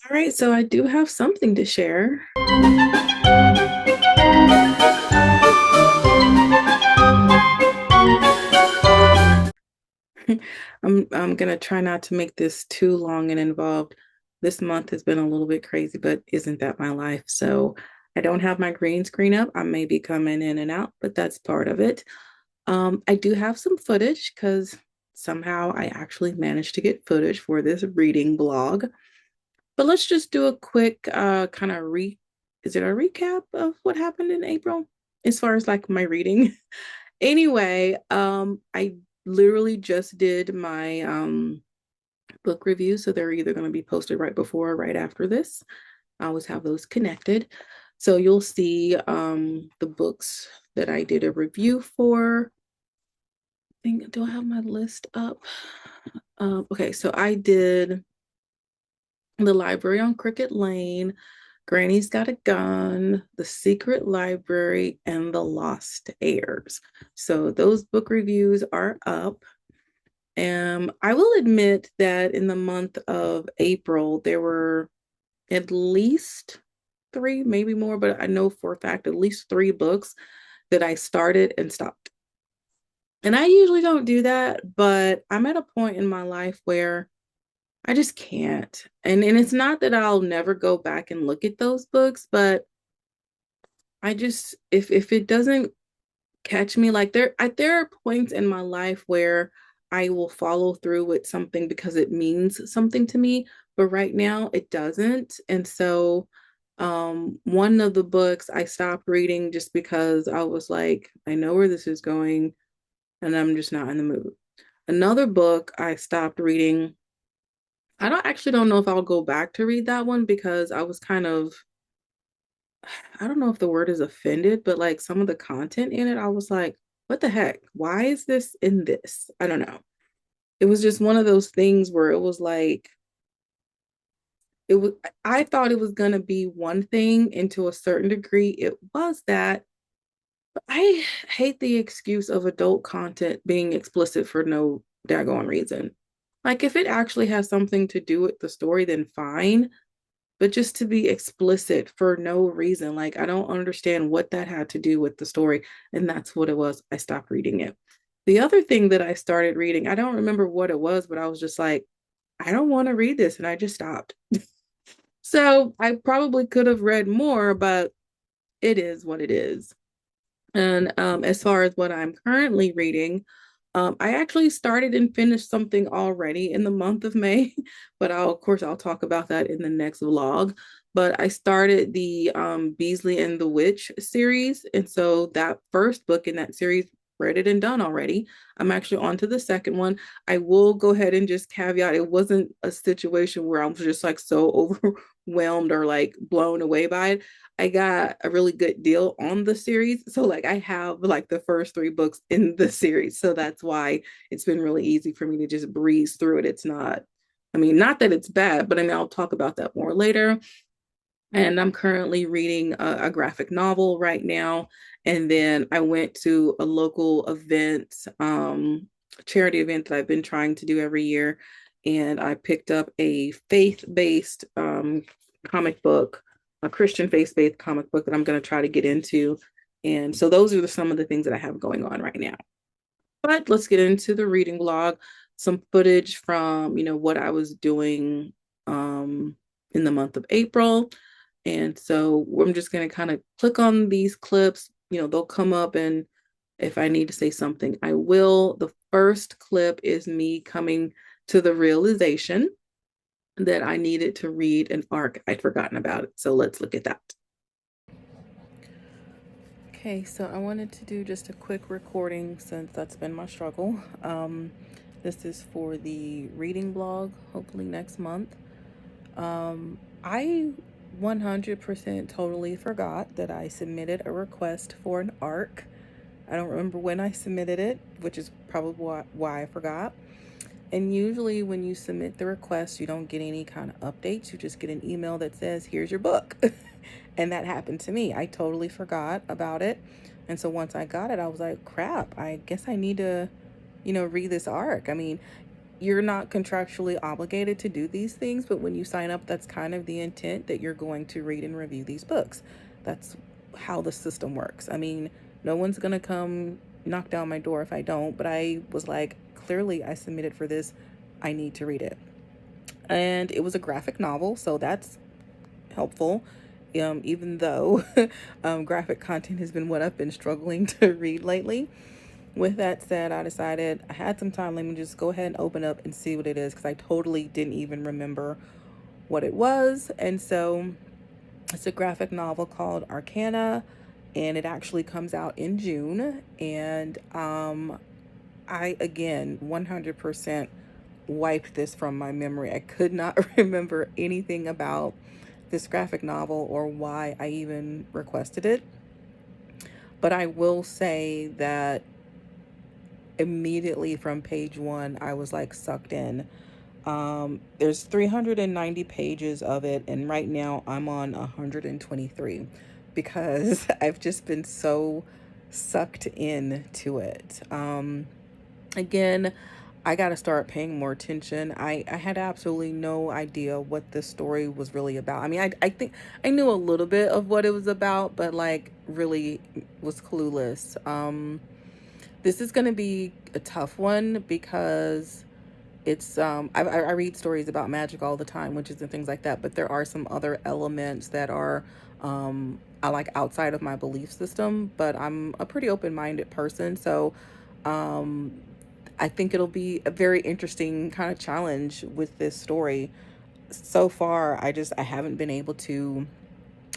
All right, so I do have something to share. I'm gonna try not to make this too long and involved. This month has been a little bit crazy, but isn't that my life? So I don't have my green screen up. I may be coming in and out, but that's part of it. I do have some footage because somehow I actually managed to get footage for this reading blog. But let's just do a quick kind of is it a recap of what happened in April as far as like my reading? Anyway, I literally just did my book review, so they're either going to be posted right before or right after this. I always have those connected. So you'll see the books that I did a review for. Do I have my list up? Okay, so I did The Library on Cricket Lane, Granny's Got a Gun, The Secret Library, and The Lost Heirs. So those book reviews are up. I will admit that in the month of April, there were at least three, maybe more, but I know for a fact at least three books that I started and stopped. And I usually don't do that, but I'm at a point in my life where I just can't. And it's not that I'll never go back and look at those books, but I just if it doesn't catch me, like there are points in my life where I will follow through with something because it means something to me, but right now it doesn't. And so one of the books I stopped reading just because I was like, I know where this is going and I'm just not in the mood. Another book I stopped reading. I don't know if I'll go back to read that one because I was kind of, I don't know if the word is offended, but like some of the content in it, I was like, what the heck? Why is this in this? I don't know. It was just one of those things where it was like, it was, I thought it was going to be one thing, and to a certain degree, it was that. But I hate the excuse of adult content being explicit for no daggone reason. Like, if it actually has something to do with the story, then fine. But just to be explicit for no reason, like, I don't understand what that had to do with the story. And that's what it was. I stopped reading it. The other thing that I started reading, I don't remember what it was, but I was just like, I don't want to read this. And I just stopped. So I probably could have read more, but it is what it is. And as far as what I'm currently reading, I actually started and finished something already in the month of May, but of course, I'll talk about that in the next vlog. But I started the Beezely and the Witch series. And so that first book in that series, read it and done already. I'm actually on to the second one. I will go ahead and just caveat it wasn't a situation where I was just like so overwhelmed or like blown away by it. I got a really good deal on the series. So like I have like the first three books in the series. So that's why it's been really easy for me to just breeze through it. It's not, I mean, not that it's bad, but I mean, I'll talk about that more later. And I'm currently reading a graphic novel right now. And then I went to a local event, charity event that I've been trying to do every year. And I picked up a faith-based comic book, a Christian faith-based comic book that I'm going to try to get into. And so those are some of the things that I have going on right now. But let's get into the reading blog, some footage from, what I was doing in the month of April. And so I'm just going to kind of click on these clips. They'll come up, and if I need to say something, I will. The first clip is me coming to the realization that I needed to read an arc. I'd forgotten about it. So let's look at that. Okay, so I wanted to do just a quick recording since that's been my struggle. This is for the reading blog, hopefully next month. I 100% totally forgot that I submitted a request for an arc. I don't remember when I submitted it, which is probably why I forgot. And usually when you submit the request, you don't get any kind of updates. You just get an email that says, here's your book. And that happened to me. I totally forgot about it. And so once I got it, I was like, crap, I guess I need to, read this arc. I mean, you're not contractually obligated to do these things, but when you sign up, that's kind of the intent that you're going to read and review these books. That's how the system works. I mean, no one's going to come knock down my door if I don't, but I was like, clearly I submitted for this. I need to read it. And it was a graphic novel, so that's helpful. Even though graphic content has been what I've been struggling to read lately. With that said, I decided I had some time. Let me just go ahead and open up and see what it is, because I totally didn't even remember what it was. And so it's a graphic novel called Arcana, and it actually comes out in June. And I, again, 100% wiped this from my memory. I could not remember anything about this graphic novel or why I even requested it. But I will say that immediately from page one, I was like sucked in. There's 390 pages of it, and right now I'm on 123 because I've just been so sucked into it. Again, I got to start paying more attention. I had absolutely no idea what this story was really about. I mean, I think I knew a little bit of what it was about, but like really was clueless. This is going to be a tough one because it's I read stories about magic all the time, witches and things like that, but there are some other elements that are I like outside of my belief system, but I'm a pretty open-minded person, so um I think it'll be a very interesting kind of challenge with this story. So far, I haven't been able to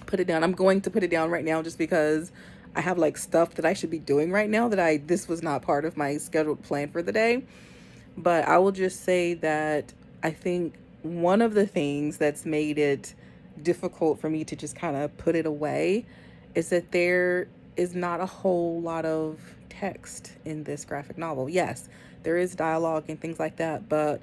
put it down. I'm going to put it down right now just because I have like stuff that I should be doing right now that this was not part of my scheduled plan for the day. But I will just say that I think one of the things that's made it difficult for me to just kind of put it away is that there is not a whole lot of text in this graphic novel. Yes, there is dialogue and things like that, but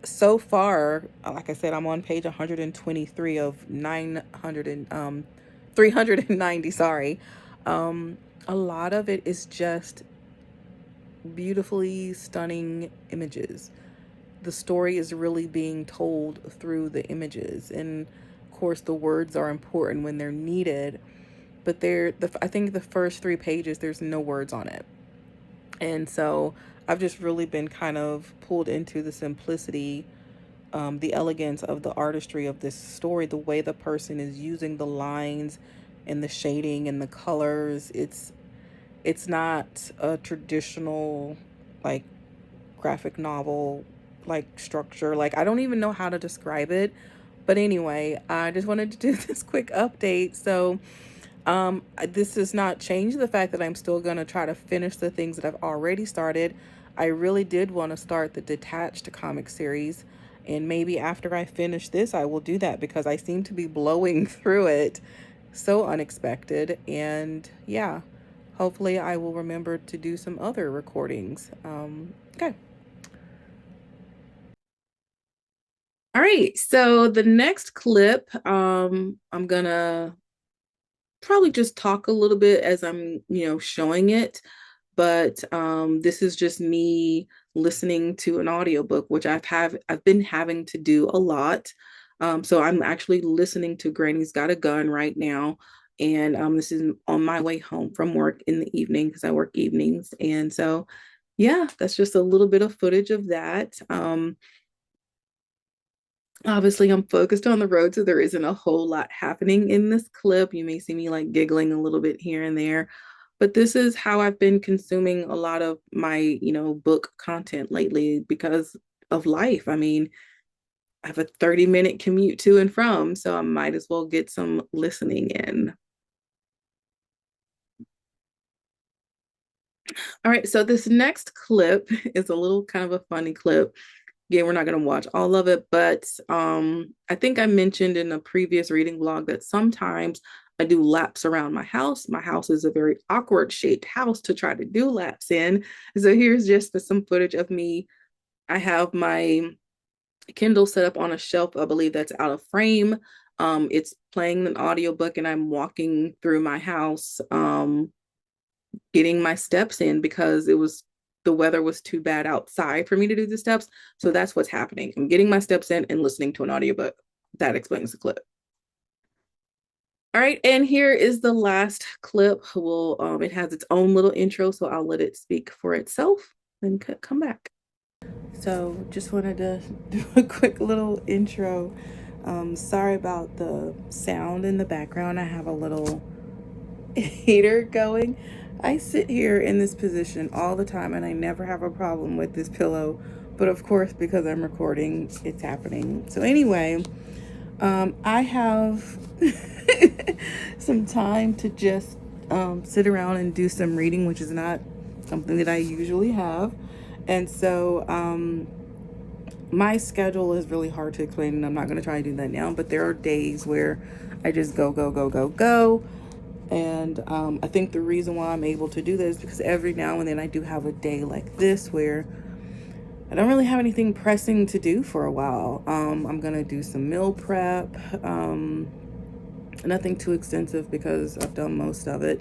so far, like I said, I'm on page 123 of 390, sorry. A lot of it is just beautifully stunning images. The story is really being told through the images, and of course the words are important when they're needed, but I think the first 3 pages there's no words on it. And so I've just really been kind of pulled into the simplicity, the elegance of the artistry of this story, the way the person is using the lines and the shading and the colors. It's not a traditional like graphic novel like structure. Like I don't even know how to describe it. But anyway, I just wanted to do this quick update. So this does not change the fact that I'm still going to try to finish the things that I've already started. I really did want to start the Detached comic series, and maybe after I finish this I will do that because I seem to be blowing through it so unexpected. And yeah, hopefully I will remember to do some other recordings. Okay. All right, so the next clip, I'm gonna probably just talk a little bit as I'm, showing it. But this is just me listening to an audiobook, which I've been having to do a lot. So I'm actually listening to Granny's Got a Gun right now. And this is on my way home from work in the evening because I work evenings. And so, yeah, that's just a little bit of footage of that. Obviously, I'm focused on the road, so there isn't a whole lot happening in this clip. You may see me like giggling a little bit here and there, but this is how I've been consuming a lot of my, book content lately because of life. I mean, I have a 30-minute commute to and from, so I might as well get some listening in. All right, so this next clip is a little kind of a funny clip. Again, we're not going to watch all of it, but I think I mentioned in a previous reading vlog that sometimes I do laps around my house. My house is a very awkward shaped house to try to do laps in. So here's just some footage of me. I have my Kindle set up on a shelf. I believe that's out of frame. It's playing an audiobook and I'm walking through my house, getting my steps in because it was the weather was too bad outside for me to do the steps. So that's what's happening. I'm getting my steps in and listening to an audiobook. That explains the clip. All right, and here is the last clip. It has its own little intro, so I'll let it speak for itself and come back. So just wanted to do a quick little intro. Sorry about the sound in the background. I have a little heater going. I sit here in this position all the time and I never have a problem with this pillow. But of course, because I'm recording, it's happening. So anyway, I have some time to just sit around and do some reading, which is not something that I usually have. And so my schedule is really hard to explain, and I'm not going to try to do that now, but there are days where I just go, go, go, go, go. And I think the reason why I'm able to do this is because every now and then I do have a day like this where I don't really have anything pressing to do for a while. I'm going to do some meal prep. Nothing too extensive because I've done most of it.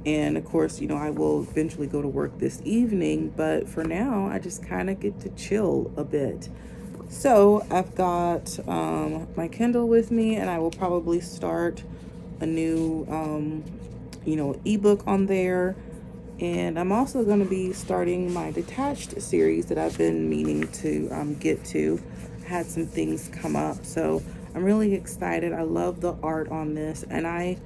And of course, you know, I will eventually go to work this evening, but for now, I just kind of get to chill a bit. So I've got my Kindle with me, and I will probably start a new, you know, ebook on there. And I'm also going to be starting my detached series that I've been meaning to get to. I had some things come up, so I'm really excited. I love the art on this, and I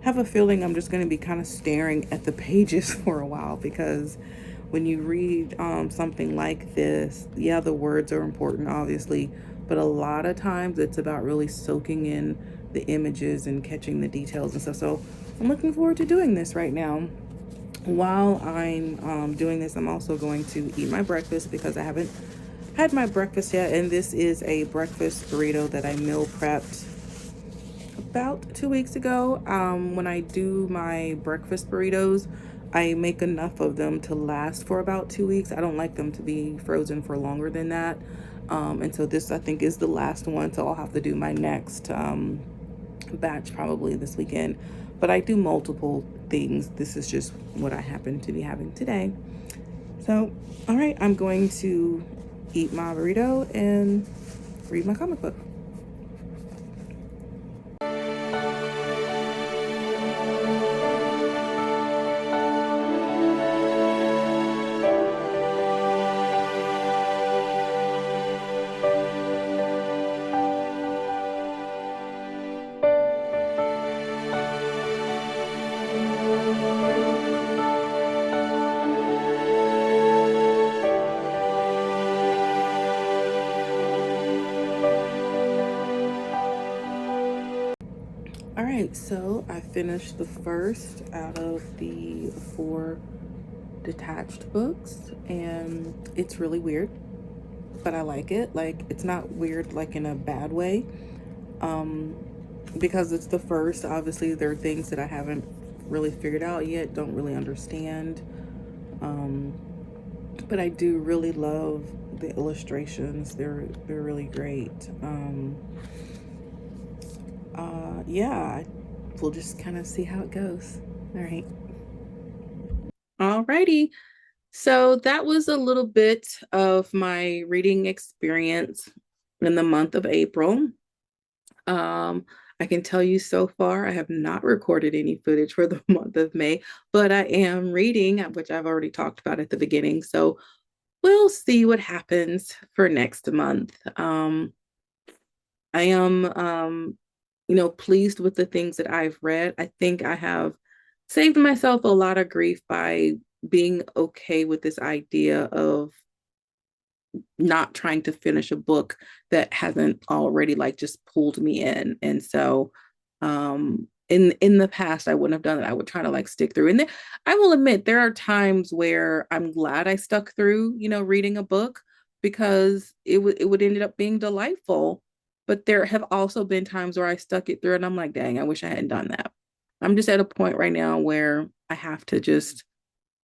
have a feeling I'm just going to be kind of staring at the pages for a while, because when you read something like this, yeah, the words are important, obviously, but a lot of times it's about really soaking in the images and catching the details and stuff. So I'm looking forward to doing this right now. While I'm doing this, I'm also going to eat my breakfast because I haven't had my breakfast yet, and this is a breakfast burrito that I meal prepped about 2 weeks ago. When I do my breakfast burritos, I make enough of them to last for about 2 weeks. I don't like them to be frozen for longer than that. And so this, I think, is the last one. So I'll have to do my next batch probably this weekend. But I do multiple things. This is just what I happen to be having today. So, all right, I'm going to eat my burrito and read my comic book. All right, so I finished the first out of the 4 detached books, and it's really weird, but I like it. Like, it's not weird like in a bad way, because it's the first. Obviously, there are things that I haven't really figured out yet, don't really understand, but I do really love the illustrations. They're really great. Yeah, we'll just kind of see how it goes. All right. Alrighty. So that was a little bit of my reading experience in the month of April. I can tell you so far, I have not recorded any footage for the month of May, but I am reading, which I've already talked about at the beginning. So we'll see what happens for next month. I am, you know, pleased with the things that I've read. I think I have saved myself a lot of grief by being okay with this idea of not trying to finish a book that hasn't already like just pulled me in. And so in the past I wouldn't have done it. I would try to like stick through. And then I will admit there are times where I'm glad I stuck through, you know, reading a book, because it would end up being delightful. But there have also been times where I stuck it through and I'm like, dang, I wish I hadn't done that. I'm just at a point right now where I have to just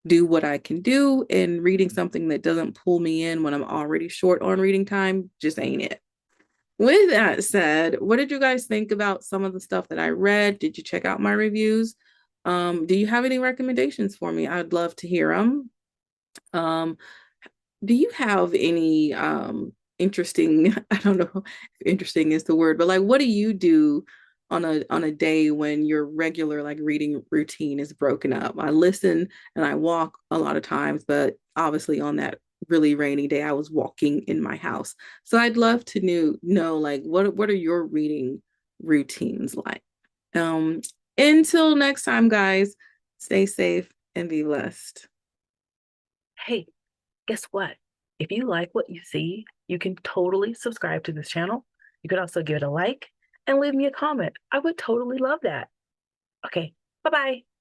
do what I can do, and reading something that doesn't pull me in when I'm already short on reading time just ain't it. With that said, what did you guys think about some of the stuff that I read? Did you check out my reviews? Do you have any recommendations for me? I'd love to hear them. Um, do you have any interesting, I don't know if interesting is the word, but like what do you do on a day when your regular like reading routine is broken up? I listen and I walk a lot of times, but obviously on that really rainy day I was walking in my house. So I'd love to know like what are your reading routines like? Um until next time guys, stay safe and be blessed. Hey, guess what? If you like what you see, you can totally subscribe to this channel. You could also give it a like and leave me a comment. I would totally love that. Okay, bye bye.